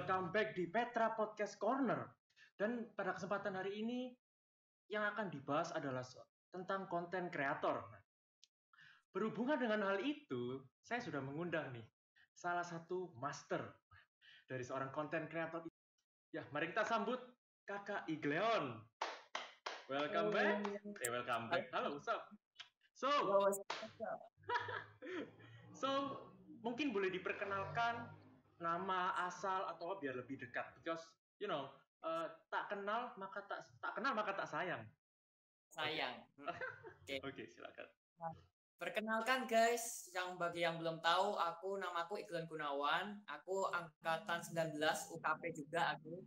welcome back di Petra Podcast Corner. Dan pada kesempatan hari ini yang akan dibahas adalah tentang konten kreator. Berhubungan dengan hal itu, saya sudah mengundang nih salah satu master dari seorang konten kreator. Ya, mari kita sambut Kakak Igleon. Welcome back. Welcome back. Halo, what's up? So, mungkin boleh diperkenalkan nama, asal, atau biar lebih dekat. Because, tak kenal maka tak sayang. Sayang. Oke, silakan. Perkenalkan guys, bagi yang belum tahu, namaku Igleon Gunawan. Aku angkatan 19 UKP juga aku.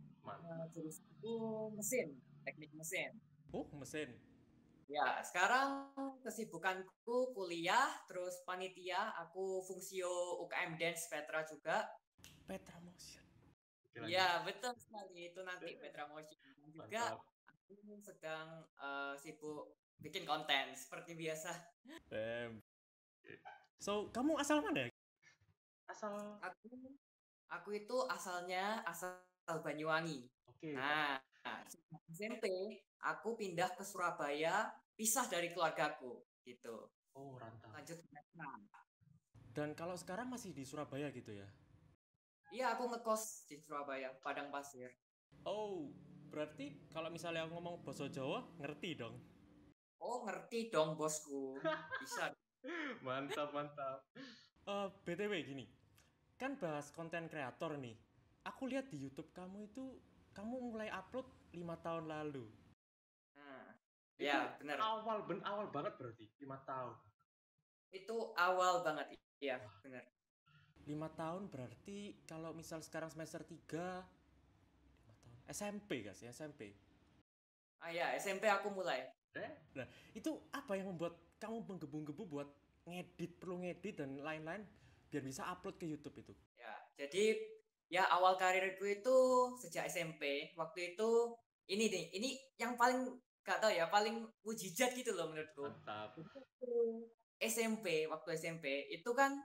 Jurusanku mesin, teknik mesin. Mesin. Ya, sekarang kesibukanku kuliah, terus panitia, aku fungsio UKM Dance Petra juga. Petra Motion. Iya, betul sekali. Itu nanti Petra Motion. Juga aku sedang sibuk bikin konten seperti biasa. So, kamu asal mana? Aku itu asal Banyuwangi. Okay. Nah, SMP aku pindah ke Surabaya, pisah dari keluargaku gitu. Oh, rantau. Lanjut ke Medan. Dan kalau sekarang masih di Surabaya gitu ya? Iya, aku ngekos di Surabaya, Padang Pasir. Oh, berarti kalau misalnya aku ngomong bahasa Jawa, ngerti dong? Oh, ngerti dong bosku. Bisa. Mantap. BTW gini, kan bahas konten kreator nih. Aku lihat di YouTube kamu itu, kamu mulai upload 5 tahun lalu. Ya, benar. Awal banget berarti, 5 tahun. Itu awal banget, iya, benar. 5 tahun berarti kalau misal sekarang semester 3, 5 tahun. SMP guys, SMP. Ya, SMP aku mulai. Nah, itu apa yang membuat kamu menggebu-gebu buat perlu ngedit dan lain-lain biar bisa upload ke YouTube itu? Ya, jadi ya awal karirku itu sejak SMP. Waktu itu ini yang paling gak tau ya, paling mujizat gitu loh menurutku. Mantap. Waktu SMP itu kan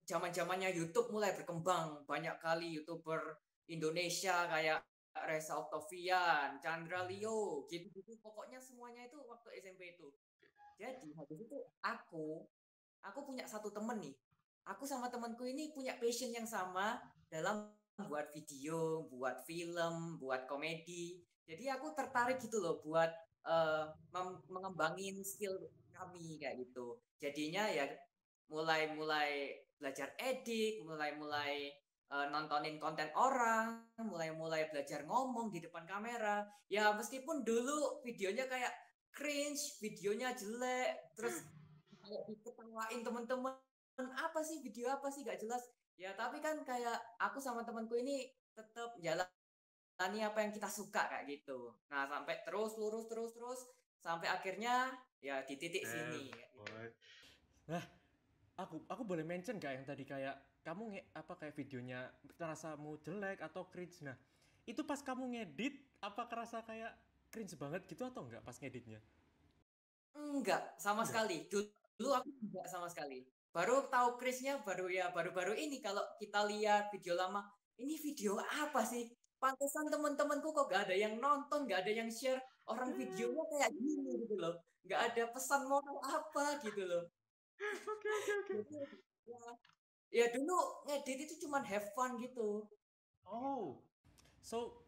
zaman-zamannya YouTube mulai berkembang. Banyak kali YouTuber Indonesia kayak Reza Octavian, Chandra Leo, gitu-gitu. Pokoknya semuanya itu waktu SMP itu. Jadi habis itu aku punya satu temen nih. Aku sama temanku ini punya passion yang sama dalam buat video, buat film, buat komedi. Jadi aku tertarik gitu loh buat mengembangin skill kami kayak gitu. Jadinya ya mulai belajar edit, mulai nontonin konten orang, mulai belajar ngomong di depan kamera. Ya meskipun dulu videonya kayak cringe, videonya jelek, terus kayak diketawain temen-temen, apa sih video apa sih gak jelas. Ya tapi kan kayak aku sama temanku ini tetap jalani apa yang kita suka kayak gitu. Nah sampai terus lurus sampai akhirnya ya di titik sini. Nah, aku boleh mention gak yang tadi kayak kamu kayak videonya terasamu jelek atau cringe. Nah, itu pas kamu ngedit apa kerasa kayak cringe banget gitu atau enggak pas ngeditnya? Enggak, sama sekali. Dulu aku enggak sama sekali. Baru tahu cringe-nya baru-baru ini kalau kita lihat video lama. Ini video apa sih? Pantesan teman-temanku kok gak ada yang nonton, gak ada yang share. Orang videonya kayak gini gitu loh. Gak ada pesan moral apa gitu loh. Oke. Ya dulu ngedit itu cuman have fun gitu. Oh, so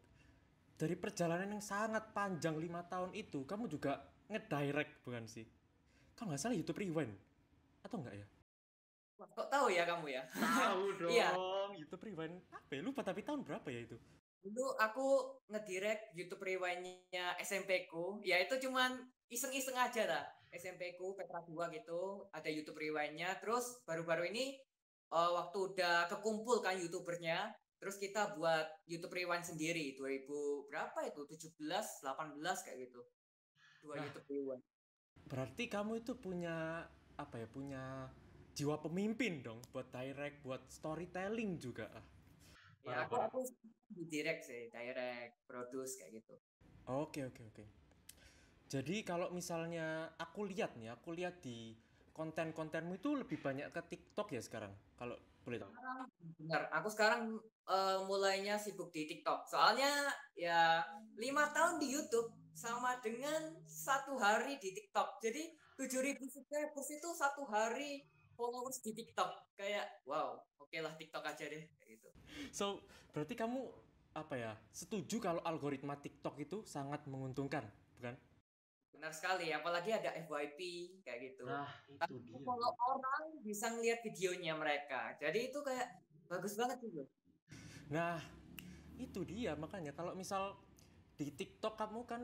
dari perjalanan yang sangat panjang 5 tahun itu, kamu juga ngedirect bukan sih? Kalau nggak salah YouTube Rewind atau enggak ya? Kok tahu ya kamu ya? Tahu dong. Iya. YouTube Rewind apa ya? Lupa tapi tahun berapa ya itu? Dulu aku ngedirect YouTube Rewind-nya SMP ku. Ya itu cuman iseng-iseng aja lah. SMP ku Petra 2 gitu, ada YouTube Rewind-nya. Terus baru-baru ini waktu udah kekumpul kan YouTubernya, terus kita buat YouTube Rewind sendiri 2000 berapa itu? 17, 18 kayak gitu. YouTube Rewind. Berarti kamu itu punya punya jiwa pemimpin dong buat direct, buat storytelling juga. Ya aku di direct sih, direct, produce kayak gitu. Oke. Jadi kalau misalnya aku lihat di konten-kontenmu itu lebih banyak ke TikTok ya sekarang. Kalau boleh tahu? Benar, aku sekarang mulainya sibuk di TikTok. Soalnya ya 5 tahun di YouTube sama dengan 1 hari di TikTok. Jadi 7.000 subscribers itu 1 hari followers di TikTok. Kayak wow, oke lah TikTok aja deh kayak gitu. So, berarti kamu apa ya? Setuju kalau algoritma TikTok itu sangat menguntungkan, bukan? Benar sekali, apalagi ada FYP kayak gitu. Nah, itu Tapi dia, kalau bro. orang bisa ngeliat videonya mereka. Jadi itu kayak bagus banget gitu. Nah, itu dia makanya kalau misal di TikTok kamu kan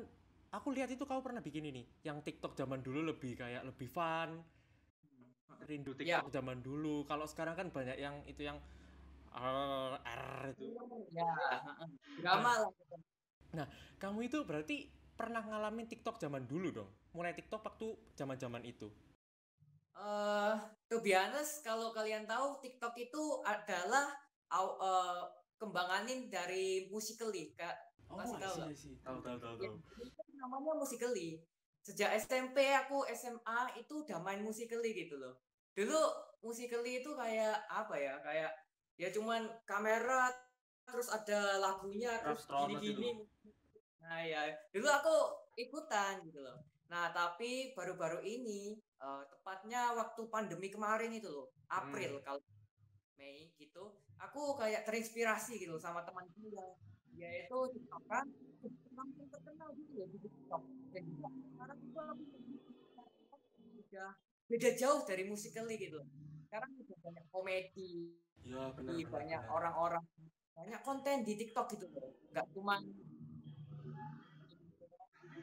aku lihat itu kamu pernah bikin ini. Yang TikTok zaman dulu lebih kayak lebih fun, rindu Ya, TikTok zaman dulu. Kalau sekarang kan banyak yang itu yang R itu. ya, Nah, drama lah. nah, kamu itu berarti pernah ngalamin TikTok zaman dulu dong. Mulai TikTok waktu zaman-zaman itu. eh to be honest, kalau kalian tahu TikTok itu adalah kembanganin dari Musical.ly, Kak. Oh, Masih tahu nggak? I see. Tahu, tahu, tahu, Ya, tahu. ini kan namanya Musical.ly. Sejak SMP aku SMA itu udah main Musical.ly gitu loh. Dulu Musical.ly itu kayak apa ya? Kayak ya cuman kamera terus ada lagunya terus Astronot itu. gini-gini. Nah ya, dulu aku ikutan gitu loh. Nah tapi baru-baru ini, tepatnya waktu pandemi kemarin itu loh, Hmm. April kalau Mei gitu, aku kayak terinspirasi gitu sama temanku yang dia itu tiktokan, langsung terkenal gitu ya di TikTok. Dan juga sekarang itu aku udah beda jauh dari Musical.ly gitu. Sekarang udah banyak komedi, Ya, benar, benar, banyak benar. orang-orang, banyak konten di TikTok gitu loh. Nggak cuma gitu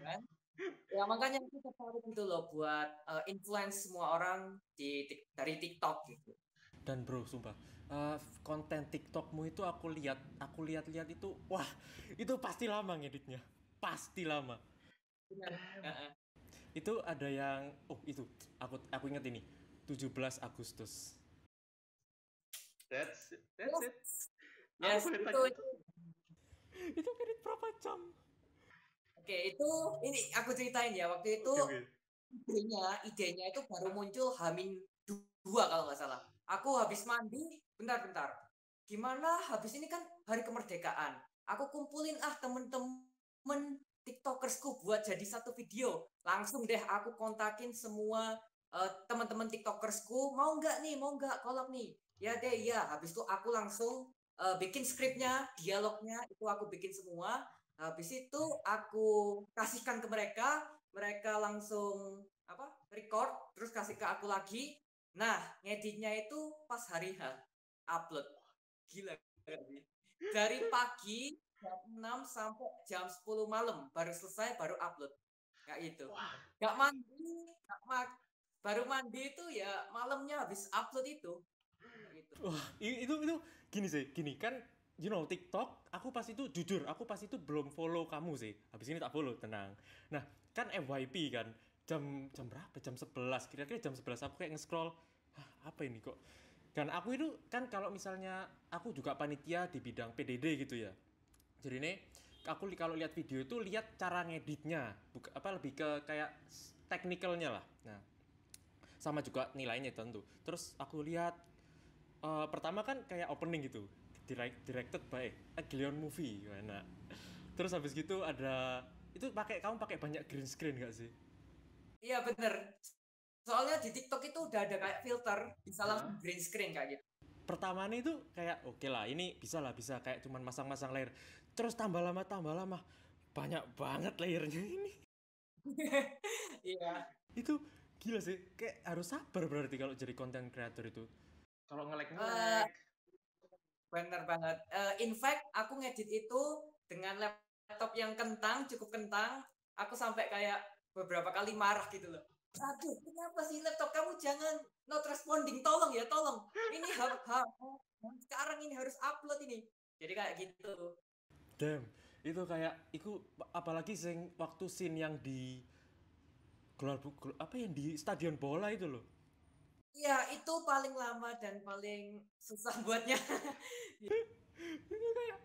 kan. Ya makanya aku tertarik gitu loh buat influence semua orang dari TikTok gitu. Dan bro, sumpah, konten TikTokmu itu aku lihat-lihat itu, wah, itu pasti lama ngeditnya, pasti lama. Benar. Itu ada yang, oh itu, aku inget ini, 17 Agustus. That's Yes, it. Aku yes boleh itu, tanya, itu. itu ngedit berapa jam? Oke itu ini aku ceritain ya waktu itu Oke, oke. idenya itu baru muncul H-2 kalau nggak salah. Aku habis mandi, bentar-bentar. Gimana habis ini kan hari kemerdekaan. Aku kumpulin temen-temen TikTokersku buat jadi satu video. Langsung deh aku kontakin semua teman-teman TikTokersku, mau nggak kolab nih. Ya deh, ya. Habis itu aku langsung bikin skripnya, dialognya itu aku bikin semua. Habis itu aku kasihkan ke mereka, mereka langsung apa record terus kasih ke aku lagi. Nah ngeditnya itu pas hari H upload. Gila sih. Dari pagi jam 6 sampai jam 10 malam baru selesai baru upload kayak gitu. Wah, Gak mandi, gak mak baru mandi itu ya malamnya habis upload itu kayak gitu. wah, itu gini sih, gini kan, TikTok, aku pas itu jujur, aku pas itu belum follow kamu sih. Habis ini tak follow, tenang. Nah, kan FYP kan, jam jam berapa? Jam 11, kira-kira jam 11 aku kayak nge-scroll, "Hah, apa ini kok?" Dan aku itu kan kalau misalnya aku juga panitia di bidang PDD gitu ya. Jadi ini aku kalau lihat video itu lihat cara ngeditnya, apa lebih ke kayak teknikalnya lah. Nah, sama juga nilainya tentu. Terus aku lihat pertama kan kayak opening gitu, directed by Aglion Movie. Nah, terus habis gitu ada itu kamu pakai banyak green screen gak sih? Iya bener. Soalnya di TikTok itu udah ada kayak filter bisa langsung Hah? green screen kayak gitu. Pertamanya itu kayak oke lah, ini bisa lah, bisa kayak cuman masang-masang layer. Terus tambah lama banyak banget layernya ini. Iya. Itu gila sih, kayak harus sabar berarti kalau jadi content creator itu. Kalau Eh, ngelek-ngelek. Bener banget. In fact, aku ngedit itu dengan laptop yang kentang, cukup kentang. Aku sampai kayak beberapa kali marah gitu loh. Aduh, kenapa sih laptop kamu jangan not responding? Tolong ya, tolong. Ini sekarang ini harus upload ini. Jadi kayak gitu. Damn, itu kayak itu apalagi waktu scene yang di apa yang di stadion bola itu loh. Iya, itu paling lama dan paling susah buatnya. Itu kayak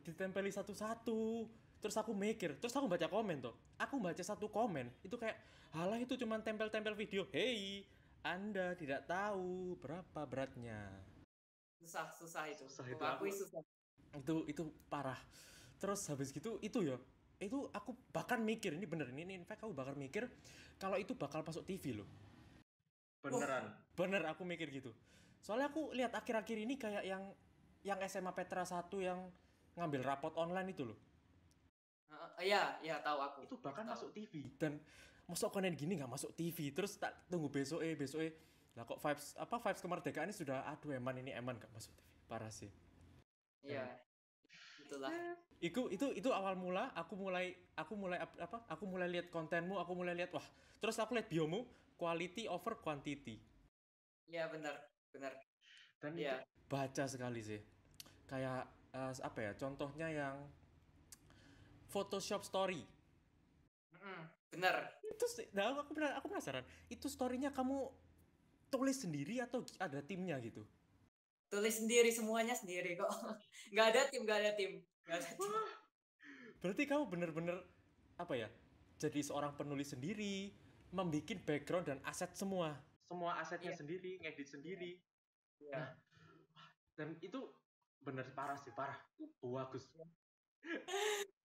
ditempeli satu-satu. Terus aku mikir, terus aku baca komen tuh. Aku baca satu komen, itu kayak halah itu cuma tempel-tempel video. Hey, Anda tidak tahu berapa beratnya. susah itu. Susah itu Mengakui aku. susah. Itu parah. Terus habis gitu itu ya, itu aku bahkan mikir, ini bener, ini in fact aku bahkan mikir kalau itu bakal masuk TV loh. Beneran. Bener, aku mikir gitu. Soalnya aku lihat akhir-akhir ini kayak yang SMA Petra 1 yang ngambil rapot online itu loh. Iya, tahu aku. Itu bahkan Tahu. masuk TV. Dan masuk konten gini nggak masuk TV. Terus tak tunggu besok lah kok vibes kemerdekaan ini sudah, aduh eman nggak masuk TV. Parah sih. Iya. Itulah. Itu awal mula aku mulai lihat kontenmu, aku mulai lihat, wah, terus aku lihat biomu quality over quantity. Iya, benar. Dan Iya. itu Baca sekali sih. Kayak apa ya? Contohnya yang Photoshop story. Benar. Itu sih, nah aku penasaran. Itu story-nya kamu tulis sendiri atau ada timnya gitu? Tulis sendiri, semuanya sendiri kok. Nggak ada tim. Berarti kamu bener-bener apa ya? Jadi seorang penulis sendiri, membuat background dan aset semua. Semua asetnya Iya. sendiri, ngedit sendiri. Iya. Nah, dan itu bener parah sih, parah. Bagus.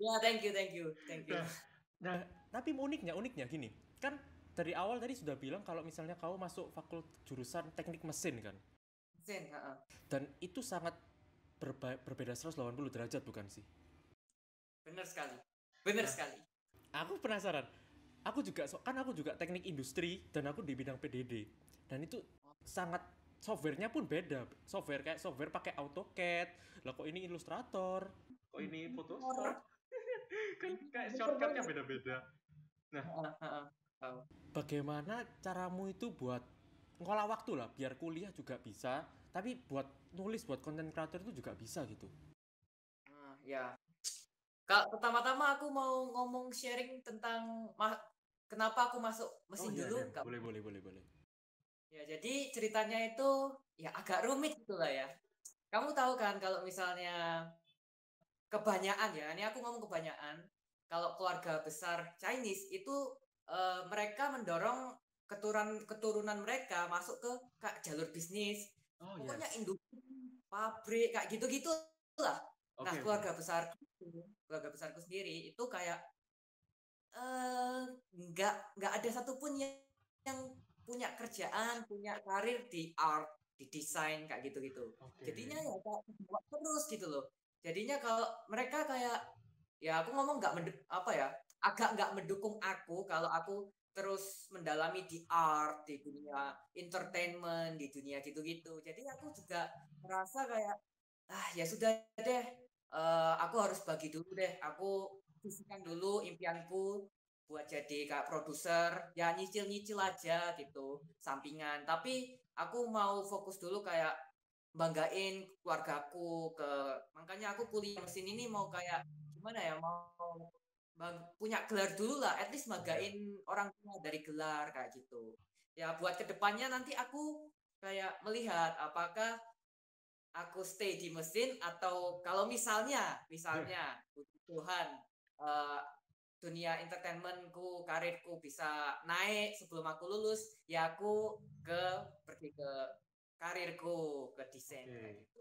Ya, thank you. Nah, tapi uniknya gini. Kan dari awal tadi sudah bilang kalau misalnya kamu masuk fakultas jurusan teknik mesin kan. Mesin, Dan itu sangat berbeda 180 derajat bukan sih? Benar sekali. Aku penasaran. Aku juga teknik industri dan aku di bidang PDD. Dan itu sangat, softwarenya pun beda. Software pakai AutoCAD. Lah kok ini Illustrator? Kok ini Photoshop? Kan kayak shortcutnya beda-beda. Nah, bagaimana caramu itu buat ngolah waktu lah biar kuliah juga bisa, tapi buat nulis, buat konten creator itu juga bisa gitu. Ya. Kak, pertama-tama aku mau ngomong sharing tentang kenapa aku masuk mesin dulu. Iya, boleh. Ya, jadi ceritanya itu ya agak rumit gitu lah ya. Kamu tahu kan kalau misalnya kebanyakan ya, ini aku ngomong kebanyakan, kalau keluarga besar Chinese itu mereka mendorong keturunan mereka masuk ke jalur bisnis. Pokoknya industri, pabrik, kayak gitu-gitu lah. Nah, keluarga besarku sendiri itu kayak nggak ada satupun yang punya kerjaan, punya karir di art, di desain kayak gitu-gitu. Jadinya ya kayak terus gitu loh. Jadinya kalau mereka kayak ya aku ngomong agak nggak mendukung aku kalau aku terus mendalami di art, di dunia entertainment, di dunia gitu-gitu. Jadi aku juga merasa kayak ya sudah deh, aku harus bagi dulu deh. Aku sisihkan dulu impianku buat jadi kayak produser, ya nyicil-nyicil aja gitu, sampingan. Tapi aku mau fokus dulu kayak banggain keluargaku, makanya aku kuliah mesin ini mau kayak gimana ya, mau punya gelar dulu lah, at least banggain orang tua dari gelar kayak gitu. Ya buat kedepannya nanti aku kayak melihat apakah aku stay di mesin atau kalau misalnya Tuhan dunia entertainmentku, karirku bisa naik sebelum aku lulus, ya aku pergi ke karirku, ke desain kayak gitu.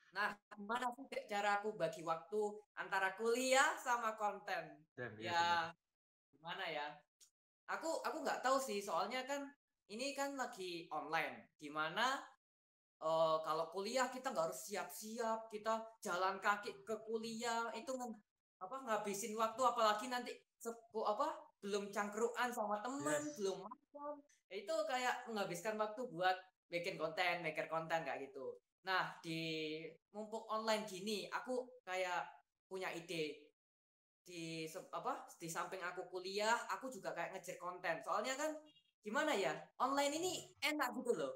Nah, gimana sih cara aku bagi waktu antara kuliah sama konten? Ya, gimana ya? Aku nggak tahu sih, soalnya kan ini kan lagi online, dimana kalau kuliah kita nggak harus siap-siap, kita jalan kaki ke kuliah itu ngabisin waktu, apalagi nanti belum cangkruan sama teman, belum makan, itu kayak menghabiskan waktu buat maker konten kayak gitu. Nah, di mumpung online gini, aku kayak punya ide. Di samping aku kuliah, aku juga kayak ngejar konten. Soalnya kan gimana ya, online ini enak gitu loh.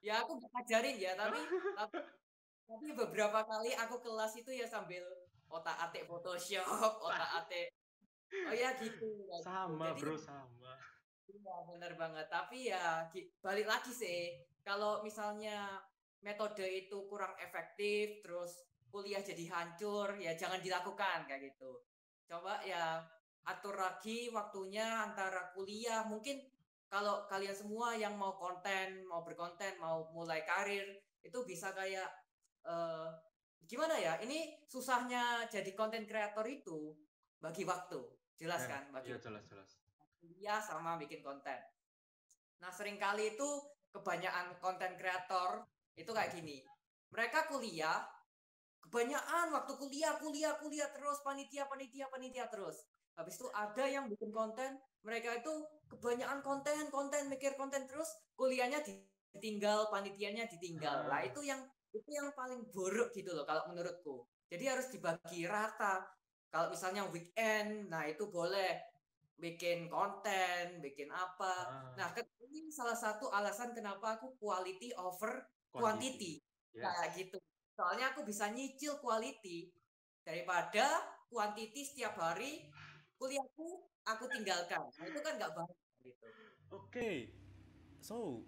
Ya aku ngajarin ya, tapi beberapa kali aku kelas itu ya sambil otak-atik Photoshop, otak-atik. Oh ya gitu. Sama jadi, bro, sama. Iya, bener banget. Tapi ya balik lagi sih, kalau misalnya metode itu kurang efektif, terus kuliah jadi hancur, ya jangan dilakukan kayak gitu. Coba ya atur lagi waktunya antara kuliah. Mungkin kalau kalian semua yang mau berkonten, mau mulai karir, itu bisa kayak gimana ya? Ini susahnya jadi konten kreator itu bagi waktu, jelas kan? Bagi Iya, jelas. kuliah sama bikin konten. Nah, seringkali itu kebanyakan konten kreator itu kayak gini. Mereka kuliah, kebanyakan waktu kuliah terus, panitia terus. Habis itu ada yang bikin konten, mereka itu kebanyakan konten, mikir konten terus, kuliahnya ditinggal, panitianya ditinggal. Lah itu yang paling buruk gitu loh kalau menurutku. Jadi harus dibagi rata. Kalau misalnya weekend, nah itu boleh bikin konten, bikin apa. Nah, ini salah satu alasan kenapa aku quality over quantity. Yes. Kayak gitu. Soalnya aku bisa nyicil quality daripada quantity setiap hari kuliahku aku tinggalkan. Nah, itu kan nggak bagus gitu. Oke. So,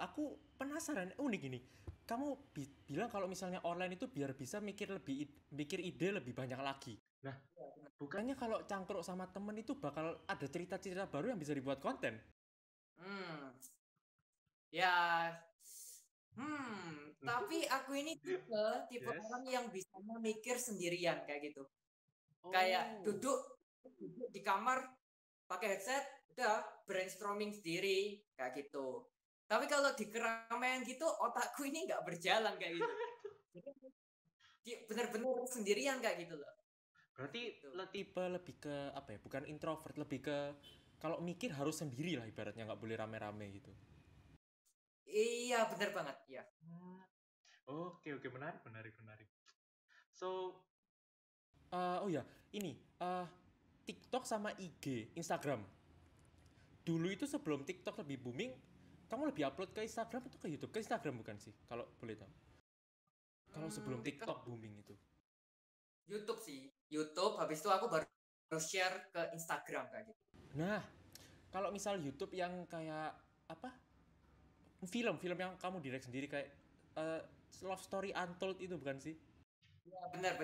aku penasaran unik ini. Kamu bilang kalau misalnya online itu biar bisa mikir ide lebih banyak lagi. Nah, bukannya kalau cangkruk sama temen itu bakal ada cerita-cerita baru yang bisa dibuat konten? Ya, tapi aku ini tipe Yes. orang yang bisa mikir sendirian kayak gitu. Kayak duduk di kamar pakai headset, udah brainstorming sendiri kayak gitu. Tapi kalau di keramaian gitu, otakku ini nggak berjalan kayak gitu. Jadi benar-benar sendirian kayak gitu loh. Berarti Gitu. tipe lebih ke apa ya? Bukan introvert, lebih ke kalau mikir harus sendiri lah ibaratnya, nggak boleh rame-rame gitu. Iya, benar banget ya. Oke, menarik. So, oh ya, ini TikTok sama IG, Instagram. Dulu itu sebelum TikTok lebih booming, kamu lebih upload ke Instagram atau ke YouTube? Ke Instagram bukan sih, kalau boleh tahu. Kalau sebelum TikTok booming itu. YouTube sih. YouTube, habis itu aku baru share ke Instagram kayak gitu. Nah, kalau misal YouTube yang kayak apa? Film yang kamu direct sendiri kayak Love Story Untold itu bukan sih? Ya, benar.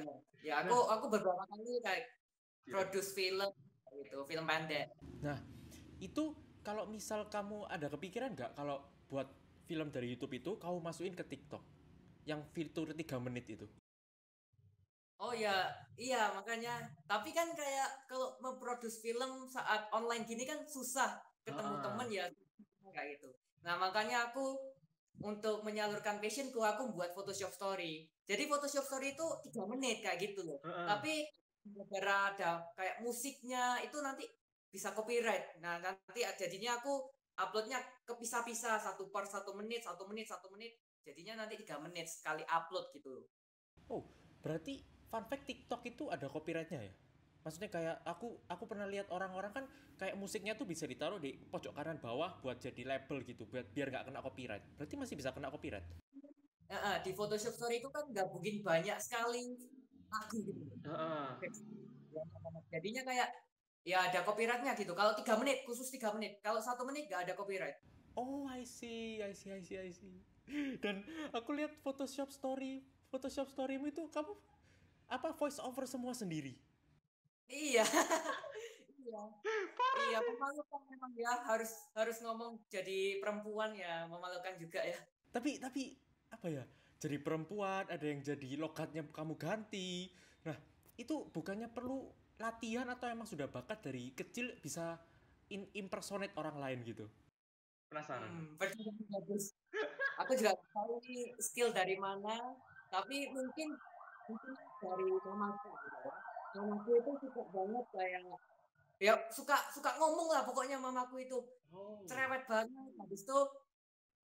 Ya, aku beberapa kali kayak produce film gitu, film pendek. Nah, itu kalau misal kamu ada kepikiran nggak kalau buat film dari YouTube itu kamu masukin ke TikTok yang fitur 3 menit itu? Oh ya, iya makanya. Tapi kan kayak kalau memproduksi film saat online gini kan susah ketemu temen ya kayak gitu. Nah makanya aku untuk menyalurkan passionku aku buat Photoshop Story. Jadi Photoshop Story itu 3 menit kayak gitu loh. Tapi gara ada kayak musiknya itu nanti bisa copyright. Nah nanti jadinya aku uploadnya kepisah-pisah 1 menit. Jadinya nanti 3 menit sekali upload gitu. Oh, berarti fun fact TikTok itu ada copyrightnya ya? Maksudnya kayak aku pernah lihat orang-orang kan kayak musiknya tuh bisa ditaruh di pojok kanan bawah buat jadi label gitu, biar nggak kena copyright. Berarti masih bisa kena copyright? Di Photoshop Story itu kan gabungin banyak sekali lagu gitu. Jadinya kayak ya ada copyrightnya gitu. Kalau 3 menit, khusus 3 menit. Kalau 1 menit nggak ada copyright. Oh, I see. Dan aku lihat Photoshop Storymu itu kamu apa voice over semua sendiri? Iya. Iya, memalukan memang ya, harus ngomong jadi perempuan ya, memalukan juga ya. Tapi apa ya? Jadi perempuan, ada yang jadi logatnya kamu ganti. Nah, itu bukannya perlu latihan atau emang sudah bakat dari kecil bisa impersonate orang lain gitu? penasaran. Bagus. Aku juga tahu ini skill dari mana, tapi mungkin dari mamaku gitu ya. Mamaku itu suka banget kayak ya suka ngomong lah pokoknya mamaku itu cerewet banget. Habis itu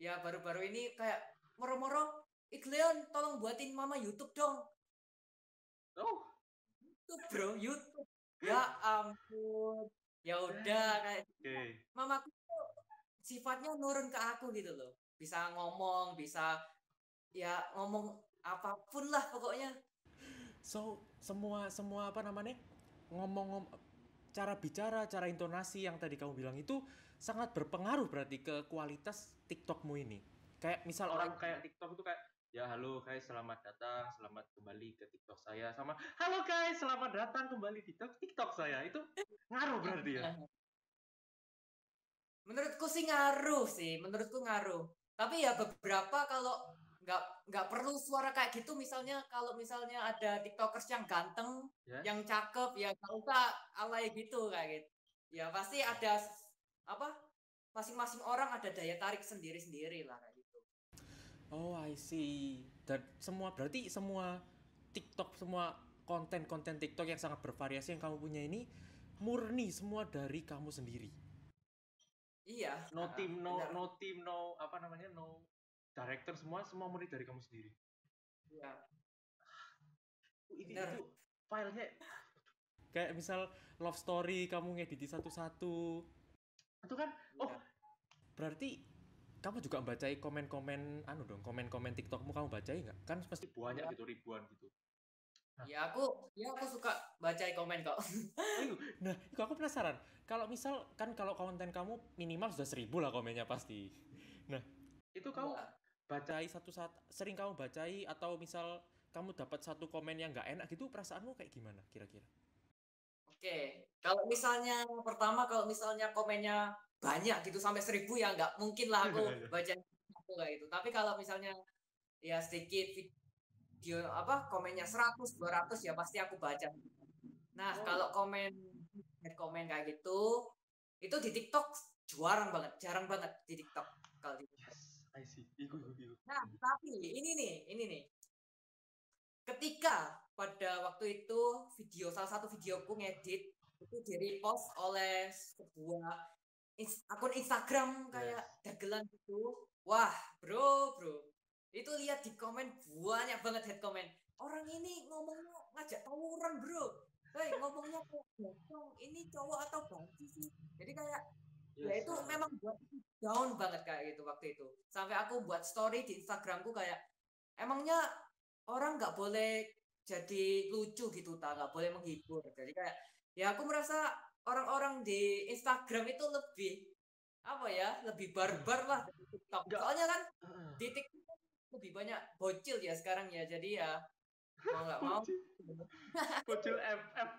ya baru-baru ini kayak moro-moro Ikleon tolong buatin mama YouTube dong. YouTube bro, YouTube. Ya ampun. Ya udah kayak mamaku tuh sifatnya nurun ke aku gitu loh. Bisa ngomong, bisa ya ngomong apapun lah pokoknya. So, semua apa namanya? Ngomong cara bicara, cara intonasi yang tadi kamu bilang itu sangat berpengaruh berarti ke kualitas TikTokmu ini. Kayak misal Orang kayak TikTok itu kayak ya halo guys, selamat datang, selamat kembali ke TikTok saya, sama halo guys, selamat datang kembali di TikTok saya. Itu ngaruh berarti ya? Menurutku sih ngaruh sih, menurutku ngaruh. Tapi ya beberapa kalau nggak nggak perlu suara kayak gitu. Misalnya kalau misalnya ada tiktokers yang ganteng, Yes. yang cakep, ya nggak usah alay gitu kayak gitu. Ya pasti ada apa? Masing-masing orang ada daya tarik sendiri-sendiri lah kayak gitu. Oh, I see. Dan berarti semua TikTok, semua konten-konten TikTok yang sangat bervariasi yang kamu punya ini murni semua dari kamu sendiri. Iya. No team, benar. no team, no apa namanya, no director, semua murni dari kamu sendiri. Iya. Itu Benar. filenya Kayak misal love story kamu ngedit satu-satu. itu kan, oh Iya. Berarti kamu juga membacai komen-komen komen-komen TikTokmu kamu bacai nggak? Kan pasti banyak gitu, ribuan gitu. Ya aku suka baca komen kok. Nah, itu aku penasaran. Kalau misal kan kalau konten kamu minimal sudah 1.000 lah komennya pasti. Nah, Itu kamu Iya. bacai satu saat sering kamu bacai atau misal kamu dapat satu komen yang nggak enak gitu, perasaanmu kayak gimana kira-kira? Oke, kalau misalnya pertama kalau misalnya komennya banyak gitu sampai 1.000 ya nggak mungkin lah aku baca satu kayak gitu. Tapi kalau misalnya ya sedikit video apa komennya 100 200 ya pasti aku baca. Nah, Oh. kalau komen kayak gitu itu di TikTok jarang banget di TikTok kalau di TikTok. Yes, I see. Iku. Nah, tapi ini nih. Ketika pada waktu itu salah satu videoku ngedit itu di repost oleh sebuah akun Instagram kayak dagelan gitu. Wah, bro. Itu lihat di komen banyak banget head comment. Orang ini ngomongnya ngajak tawuran, bro. Hei, ngomongnya kayak ganteng. Ini cowok atau banci sih? Jadi kayak ya itu memang buat down banget kayak gitu waktu itu. Sampai aku buat story di Instagramku kayak emangnya orang nggak boleh jadi lucu gitu, nggak boleh menghibur. Jadi kayak ya aku merasa orang-orang di Instagram itu lebih barbar lah dari TikTok. Soalnya kan di TikTok lebih banyak bocil ya sekarang ya. Jadi ya mau nggak mau. Bocil FF.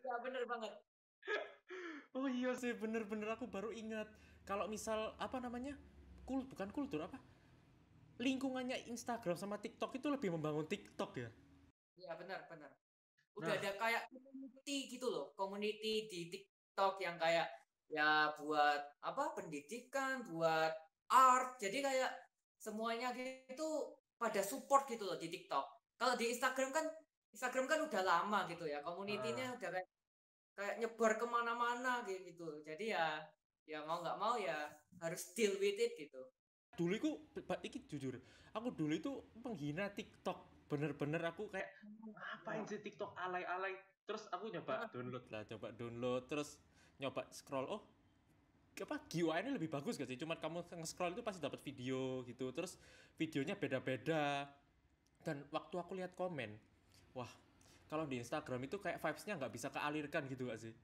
Ya bener banget. Oh iya sih, bener-bener aku baru ingat. Kalau misal apa namanya? Bukan kultur apa? Lingkungannya Instagram sama TikTok itu lebih membangun TikTok ya. Iya benar. Udah ada kayak community gitu loh, community di TikTok yang kayak ya buat apa pendidikan, buat art. Jadi kayak semuanya gitu pada support gitu loh di TikTok. Kalau di Instagram kan udah lama gitu ya, community-nya udah kayak nyebar kemana-mana gitu. Jadi ya mau nggak mau ya harus deal with it gitu. Dulu itu, iki jujur, aku dulu itu penghina TikTok. Bener-bener aku kayak Ngapain sih TikTok alay-alay? Terus aku nyoba download terus nyoba scroll. Oh, apa GUI-nya lebih bagus gak sih? Cuman kamu nge-scroll itu pasti dapat video gitu. Terus videonya beda-beda. Dan waktu aku lihat komen, wah, kalau di Instagram itu kayak vibes-nya nggak bisa kealirkan gitu gak sih?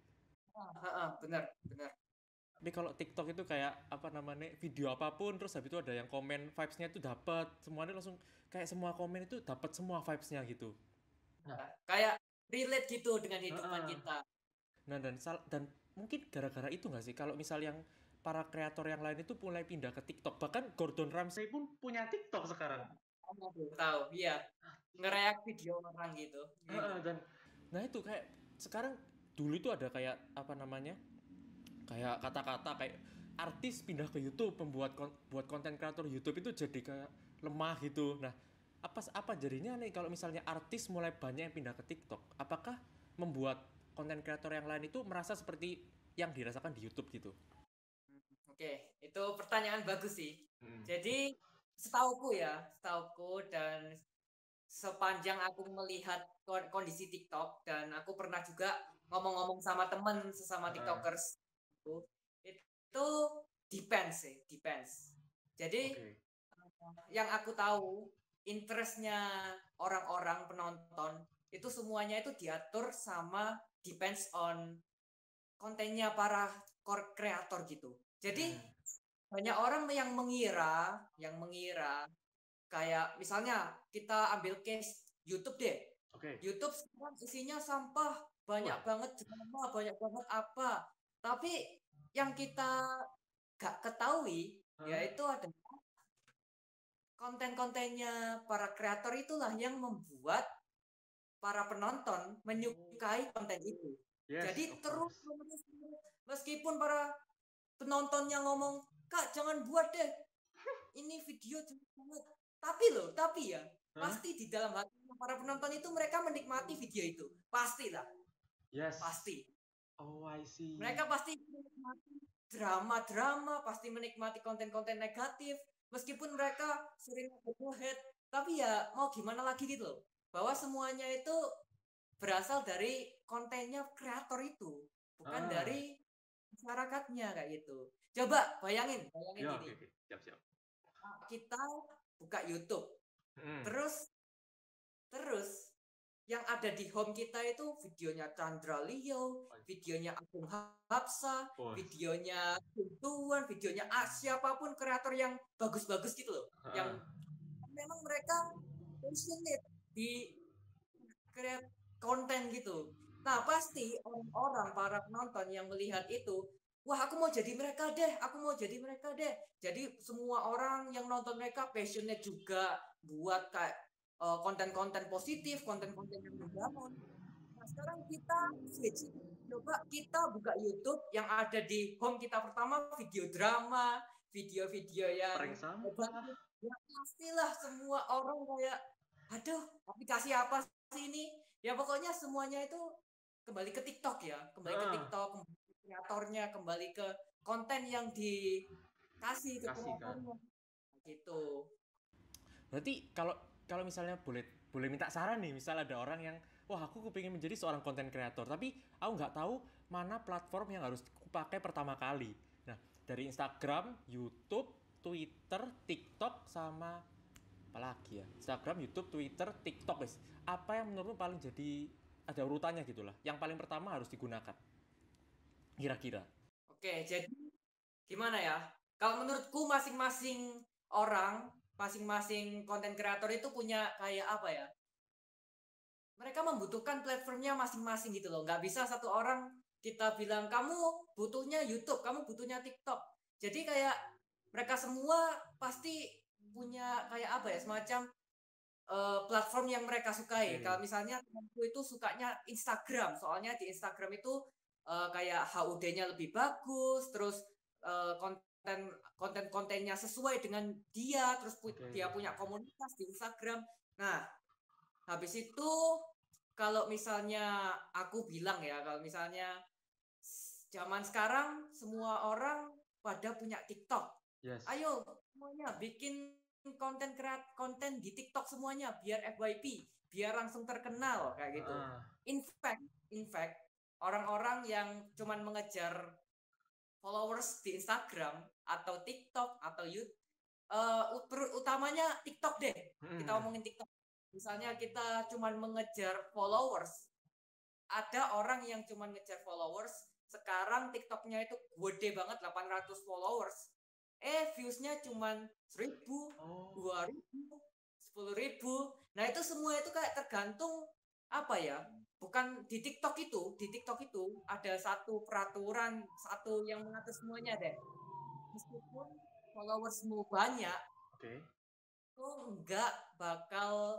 Bener. Tapi kalau TikTok itu kayak apa namanya, video apapun terus habis itu ada yang komen, vibes-nya itu dapat, semuanya langsung kayak semua komen itu dapat semua vibes-nya gitu. Kayak relate gitu dengan hidupan kita. Nah, dan mungkin gara-gara itu nggak sih kalau misal yang para kreator yang lain itu mulai pindah ke TikTok, bahkan Gordon Ramsay pun punya TikTok sekarang. Tahu, iya. Nge-react video orang gitu. Dan nah itu kayak sekarang dulu itu ada kayak apa namanya? Kayak kata-kata kayak artis pindah ke YouTube, buat konten kreator YouTube itu jadi kayak lemah gitu. Nah, apa jadinya nih kalau misalnya artis mulai banyak yang pindah ke TikTok? Apakah membuat konten kreator yang lain itu merasa seperti yang dirasakan di YouTube gitu? Oke, itu pertanyaan bagus sih. Jadi setauku dan sepanjang aku melihat kondisi TikTok dan aku pernah juga ngomong-ngomong sama temen sesama TikTokers itu depends. Jadi yang aku tahu interestnya orang-orang penonton itu semuanya itu diatur sama depends on kontennya para kreator gitu. Jadi banyak orang yang mengira kayak misalnya kita ambil case YouTube deh. YouTube sekarang isinya sampah, banyak banget drama, banyak banget apa. Tapi yang kita gak ketahui yaitu adalah konten-kontennya para kreator itulah yang membuat para penonton menyukai konten itu. Yes, Jadi of terus course. meskipun para penontonnya ngomong, "Kak, jangan buat deh. Ini video jelek banget." Tapi ya, Hah? pasti di dalam hati para penonton itu mereka menikmati video itu. Pastilah, Yes. pasti. Oh, I see. Mereka pasti menikmati drama-drama, pasti menikmati konten-konten negatif, meskipun mereka sering head, tapi ya mau gimana lagi gitu loh. Bahwa semuanya itu berasal dari kontennya kreator itu, bukan dari masyarakatnya kayak gitu. Coba bayangin Ya, ini. oke. Siap. Kita buka YouTube, Hmm. terus yang ada di home kita itu videonya Chandra Leo, videonya Agung Hapsa, Bos. videonya Tuntuan, videonya siapapun kreator yang bagus-bagus gitu loh. Yang memang mereka passionate di create konten gitu. Nah, pasti orang-orang, para penonton yang melihat itu, wah aku mau jadi mereka deh, aku mau jadi mereka deh. Jadi semua orang yang nonton mereka passionate juga buat kayak konten-konten positif, konten-konten yang membangun. Nah, sekarang kita switch. Coba kita buka YouTube yang ada di home kita pertama, video drama, video-video yang Prank sampah. ya pastilah semua orang kayak, aduh, aplikasi apa sih ini? Ya pokoknya semuanya itu kembali ke TikTok ya, kembali ke TikTok, kembali ke kreatornya, kembali ke konten yang dikasih ke kreatornya, gitu. Berarti kalau kalau misalnya boleh minta saran nih, misal ada orang yang wah aku kepingin menjadi seorang konten kreator, tapi aku nggak tahu mana platform yang harus aku pakai pertama kali. Nah, dari Instagram, YouTube, Twitter, TikTok, sama apa lagi ya? Instagram, YouTube, Twitter, TikTok, guys. Apa yang menurutmu paling jadi ada urutannya gitulah? Yang paling pertama harus digunakan. Kira-kira. Oke, jadi gimana ya? Kalau menurutku masing-masing orang, masing-masing konten kreator itu punya kayak apa ya? Mereka membutuhkan platformnya masing-masing gitu loh. Nggak bisa satu orang kita bilang kamu butuhnya YouTube, kamu butuhnya TikTok. Jadi kayak mereka semua pasti punya kayak apa ya, semacam platform yang mereka sukai. Kalau misalnya temanku itu sukanya Instagram, soalnya di Instagram itu kayak HUD-nya lebih bagus, terus konten-kontennya sesuai dengan dia, terus dia punya komunitas di Instagram. Nah, habis itu kalau misalnya aku bilang ya, kalau misalnya zaman sekarang semua orang pada punya TikTok. Yes. Ayo semuanya bikin konten di TikTok semuanya biar FYP, biar langsung terkenal kayak gitu. In fact, orang-orang yang cuman mengejar followers di Instagram atau TikTok atau YouTube, utamanya TikTok deh. Kita ngomongin TikTok. Misalnya kita cuman mengejar followers, ada orang yang cuman ngejar followers, sekarang TikToknya itu gede banget 800 followers. Views-nya cuman 1.000, 2.000, 10.000. Nah, itu semua itu kayak tergantung apa ya? Bukan di TikTok itu ada satu peraturan, satu yang mengatur semuanya deh. Meskipun followersmu banyak, itu enggak bakal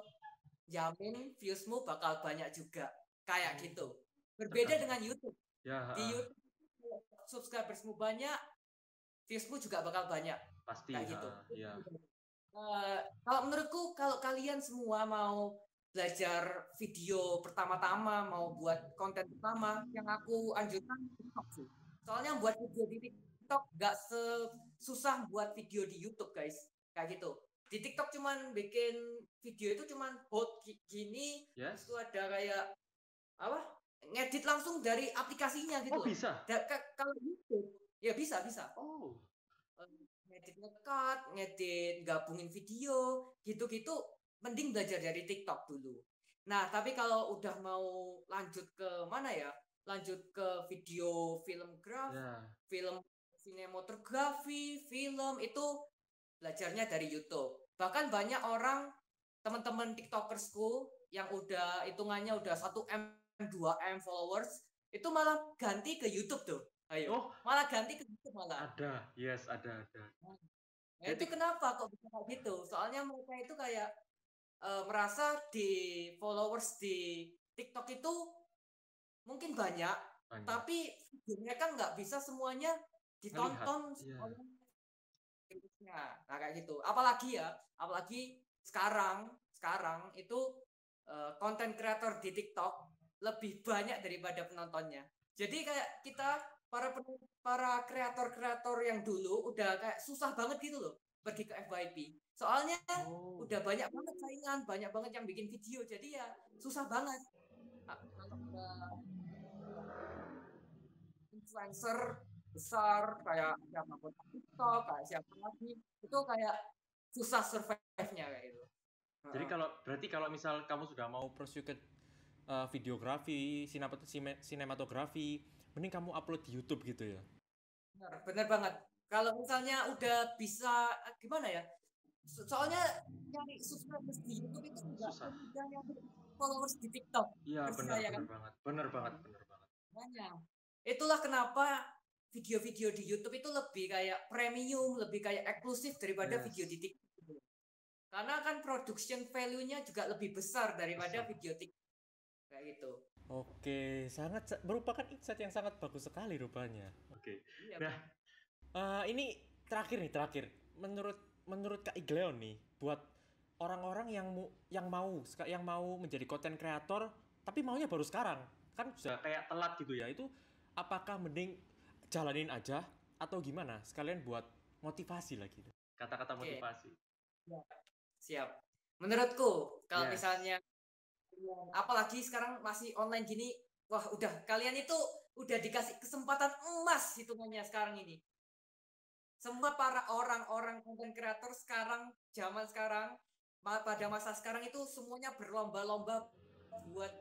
jamin viewsmu bakal banyak juga. Kayak gitu. Berbeda dengan YouTube. Di YouTube subscribersmu banyak, viewsmu juga bakal banyak. Pasti. Kayak gitu. Kalau menurutku, kalau kalian semua mau belajar video pertama-tama, mau buat konten pertama, yang aku anjurkan TikTok sih. Soalnya buat video di TikTok nggak susah buat video di YouTube, guys. Kayak gitu. Di TikTok cuman bikin video itu cuman hot gini, terus itu ada kayak apa? Ngedit langsung dari aplikasinya gitu. Oh, bisa. Kalau YouTube ya bisa. Ngedit ngekat, ngedit gabungin video, gitu-gitu mending belajar dari TikTok dulu. Nah, tapi kalau udah mau lanjut ke mana ya? Lanjut ke video film sinematografi, film itu belajarnya dari YouTube. Bahkan banyak orang, teman-teman TikTokersku yang udah hitungannya udah 1M, 2M followers, itu malah ganti ke YouTube tuh. Ayo. Malah ganti ke YouTube malah. Ada. Nah, itu kenapa kok bisa kayak gitu? Soalnya mereka itu kayak merasa di followers di TikTok itu mungkin banyak, tapi mereka nggak bisa semuanya ditonton oleh viewersnya. Nah kayak gitu. Apalagi sekarang itu konten kreator di TikTok lebih banyak daripada penontonnya. Jadi kayak kita para kreator-kreator yang dulu udah kayak susah banget gitu loh pergi ke FYP. Soalnya udah banyak banget saingan, banyak banget yang bikin video. Jadi ya susah banget. Kalau influencer besar kayak siapa pun TikTok, kayak siapa lagi, itu kayak susah survive-nya kayak gitu. Jadi berarti kalau misal kamu sudah mau pursue ke videografi, sinematografi, mending kamu upload di YouTube gitu ya? Bener banget. Kalau misalnya udah bisa gimana ya? Soalnya nyari subscribers di YouTube itu enggak semudah nyari followers di TikTok. Iya, benar banget. Makanya itulah kenapa video-video di YouTube itu lebih kayak premium, lebih kayak eksklusif daripada video di TikTok. Karena kan production value-nya juga lebih besar daripada video TikTok. Kayak gitu. Oke, merupakan insight yang sangat bagus sekali rupanya. Oke. Nah, ini terakhir. Menurut Kak Igleon nih, buat orang-orang yang mau menjadi content creator tapi maunya baru sekarang, kan sudah kayak telat gitu ya. Itu apakah mending jalanin aja atau gimana? Sekalian buat motivasi lagi. Kata-kata motivasi. Ya, siap. Menurutku kalau misalnya apalagi sekarang masih online gini, wah kalian itu udah dikasih kesempatan emas hitungannya sekarang ini. Semua para orang-orang content creator zaman sekarang, pada masa sekarang itu semuanya berlomba-lomba buat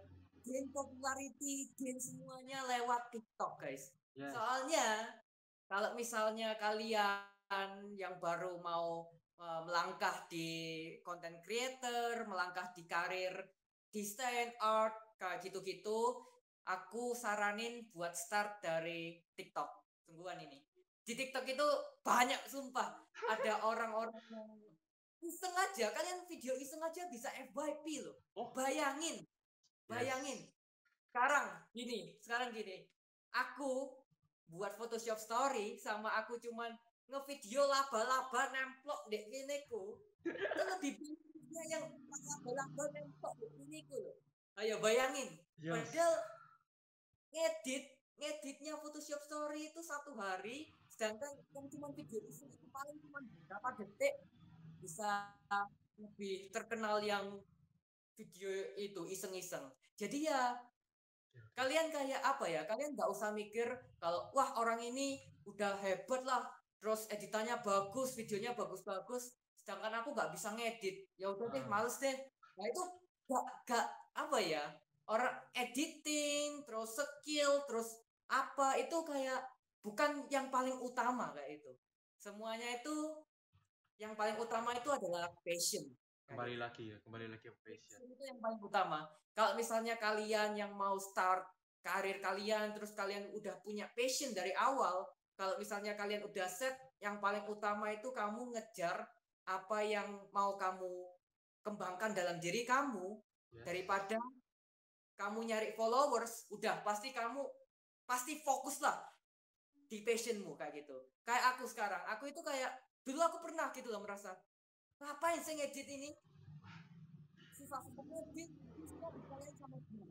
gain popularity, gain semuanya lewat TikTok, guys. Soalnya kalau misalnya kalian yang baru mau melangkah di content creator, melangkah di karir desain, art, kayak gitu-gitu, aku saranin buat start dari TikTok. Sungguhan ini. Di TikTok itu banyak sumpah. Ada orang-orang yang iseng aja, kalian video iseng aja bisa FYP loh. Bayangin. Sekarang gini. Aku buat Photoshop story sama aku cuman ngevideo laba-laba nemplok di siniku. Itu lebih banyak yang laba-laba nemplok di siniku loh. Ayo bayangin. Padahal ngeditnya Photoshop story itu 1 hari, sedangkan yang cuma video itu paling cuma berapa detik bisa lebih terkenal yang video itu iseng-iseng. Jadi ya kalian kayak apa ya? Kalian nggak usah mikir kalau wah orang ini udah hebat lah, terus editannya bagus, videonya bagus-bagus, sedangkan aku nggak bisa ngedit. Ya udah deh, males deh. Nah itu gak apa ya? Orang editing, terus skill, terus apa itu kayak bukan yang paling utama kayak itu. Semuanya itu yang paling utama itu adalah passion. Kembali lagi ke passion. Itu yang paling utama. Kalau misalnya kalian yang mau start karir kalian, terus kalian udah punya passion dari awal, kalau misalnya kalian udah set, yang paling utama itu kamu ngejar apa yang mau kamu kembangkan dalam diri kamu, daripada kamu nyari followers, udah pasti fokus lah di passionmu kayak gitu. Kayak aku sekarang, aku itu kayak dulu aku pernah gitu loh merasa ngapain sih ngedit ini, susah ngedit, semua dikalian sama dia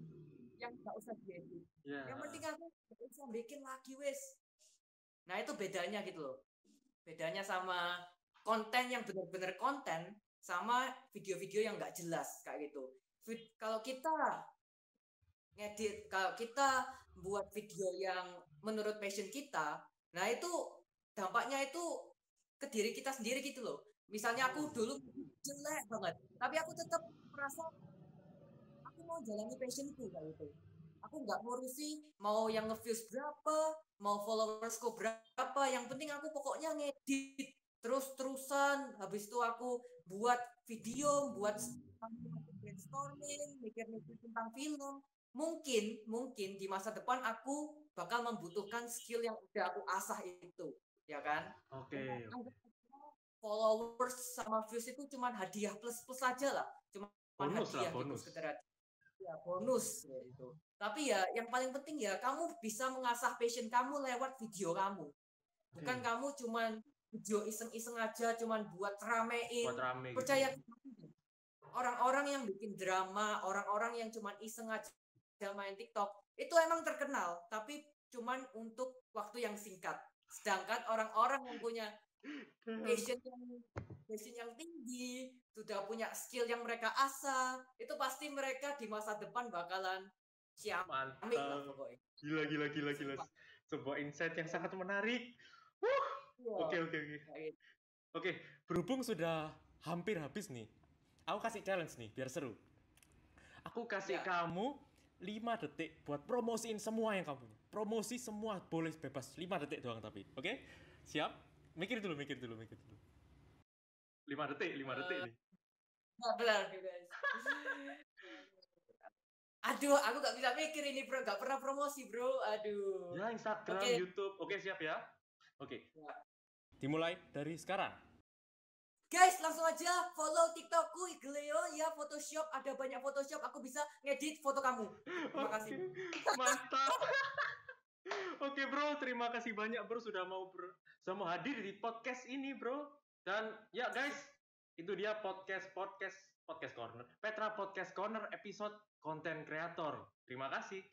yang nggak usah diedit. Yang penting aku bisa bikin lagi wes. Nah itu bedanya gitu loh, bedanya sama konten yang benar-benar konten sama video-video yang nggak jelas kayak gitu. Kalau kita ngedit, kalau kita buat video yang menurut passion kita, nah itu dampaknya itu ke diri kita sendiri gitu loh. Misalnya aku dulu jelek banget, tapi aku tetap merasa aku mau jalani passionku kayak gitu. Aku nggak ngurusi mau yang nge-views berapa, mau followersku berapa, yang penting aku pokoknya ngedit terus-terusan. Habis itu aku buat video, buat brainstorming, mikir-mikir tentang film. Mungkin di masa depan aku bakal membutuhkan skill yang udah aku asah itu, ya kan? Oke. followers sama views itu cuman hadiah plus aja lah, cuman Bonus lah, hadiah gitu, bonus. sekedar ya bonus ya itu. Tapi ya yang paling penting ya kamu bisa mengasah passion kamu lewat video kamu, bukan kamu cuman video iseng-iseng aja, cuman buat ramein. Buat rame Percaya gitu. orang-orang yang bikin drama, orang-orang yang cuman iseng aja main TikTok itu emang terkenal, tapi cuman untuk waktu yang singkat. Sedangkan orang-orang yang punya passion yang tinggi, sudah punya skill yang mereka asah, itu pasti mereka di masa depan bakalan ciamik lah Mantap. pokoknya. Gila. Sebuah insight yang sangat menarik. Oke. Oke, berhubung sudah hampir habis nih, aku kasih challenge nih biar seru. Aku kasih kamu 5 detik buat promosiin semua yang kamu punya. Promosi semua, boleh bebas 5 detik doang tapi. Oke? Siap? Mikir dulu. 5 detik nih. Benar, guys. Aduh, aku gak bisa mikir ini, bro. Gak pernah promosi, bro. Aduh. Ya, Instagram, YouTube. Oke, siap ya? Oke. Ya. Dimulai dari sekarang. Guys, langsung aja follow TikTokku Igleo ya, Photoshop, ada banyak Photoshop, aku bisa ngedit foto kamu. Terima kasih. Mantap. Oke, bro, terima kasih banyak bro sudah mau hadir di podcast ini, bro. Dan ya guys, itu dia podcast Corner. Petra Podcast Corner episode konten kreator. Terima kasih.